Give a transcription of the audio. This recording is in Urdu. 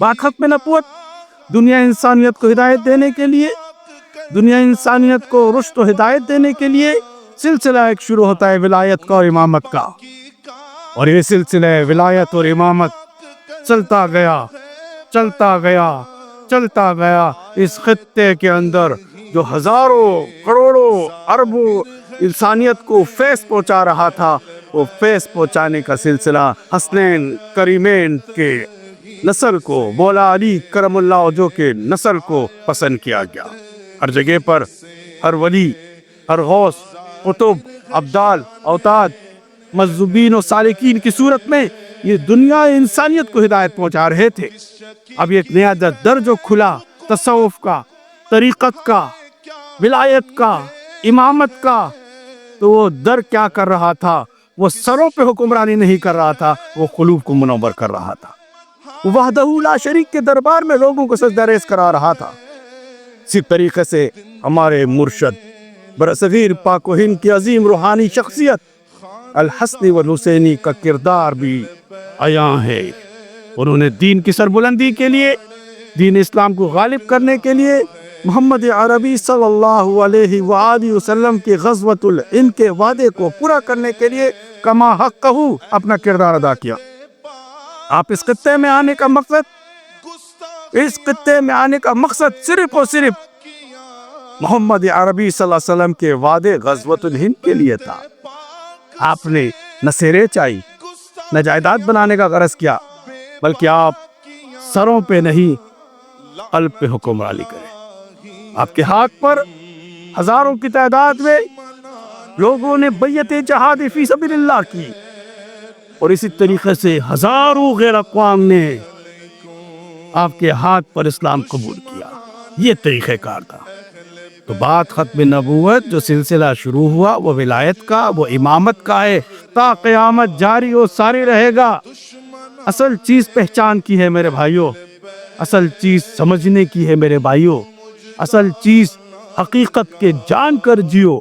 بات ختم نبوت دنیا انسانیت کو ہدایت دینے کے لیے، دنیا انسانیت کو رشد و ہدایت دینے کے لیے سلسلہ ایک شروع ہوتا ہے ولایت کا اور امامت کا، اور یہ سلسلہ ولایت اور امامت چلتا گیا چلتا گیا چلتا گیا اس خطے کے اندر جو ہزاروں کروڑوں اربوں انسانیت کو فیض پہنچا رہا تھا، وہ فیض پہنچانے کا سلسلہ حسنین کریمین کے نسل کو، مولا علی کرم اللہ وجہہ کے نسل کو پسند کیا گیا۔ ہر جگہ پر ہر ولی، ہر غوث، قطب، ابدال، اوتاد، مجذوبین و سالکین کی صورت میں یہ دنیا انسانیت کو ہدایت پہنچا رہے تھے۔ اب ایک نیا در جو کھلا تصوف کا، طریقت کا، ولایت کا، امامت کا، تو وہ در کیا کر رہا تھا؟ وہ سروں پہ حکمرانی نہیں کر رہا تھا، وہ قلوب کو منور کر رہا تھا۔ وحدہ لا شریک کے دربار میں لوگوں کو سجدہ ریز کرا رہا تھا۔ اسی طریقے سے ہمارے مرشد برصغیر پاک و ہند کی عظیم روحانی شخصیت الحسنی والحسینی کا کردار بھی عیاں ہے۔ انہوں نے دین کی سربلندی کے لیے، دین اسلام کو غالب کرنے کے لیے محمد عربی صلی اللہ علیہ وآلہ وسلم کی غزوۃ الہند کے وعدے کو پورا کرنے کے لیے کما حقہ اپنا کردار ادا کیا۔ آپ اس خطے میں آنے کا مقصد صرف اور صرف محمد عربی صلی اللہ علیہ وسلم کے وعدے غزوۃ الہند کے لیے تھا۔ آپ نے نہ سیرے چاہی، نہ جائیداد بنانے کا غرض کیا، بلکہ آپ سروں پہ نہیں قلب پہ حکمرانی کریں۔ آپ کے ہاتھ پر ہزاروں کی تعداد میں لوگوں نے بیعت جہاد فی سبیل اللہ کی، اور اسی طریقے سے ہزاروں غیر اقوام نے آپ کے ہاتھ پر اسلام قبول کیا۔ یہ طریقہ کار تھا۔ تو بات ختم نبوت جو سلسلہ شروع ہوا وہ ولایت کا، وہ امامت کا ہے، تا قیامت جاری و ساری رہے گا۔ اصل چیز پہچان کی ہے میرے بھائیوں، اصل چیز سمجھنے کی ہے میرے بھائیوں، اصل چیز حقیقت کے جان کر جیو۔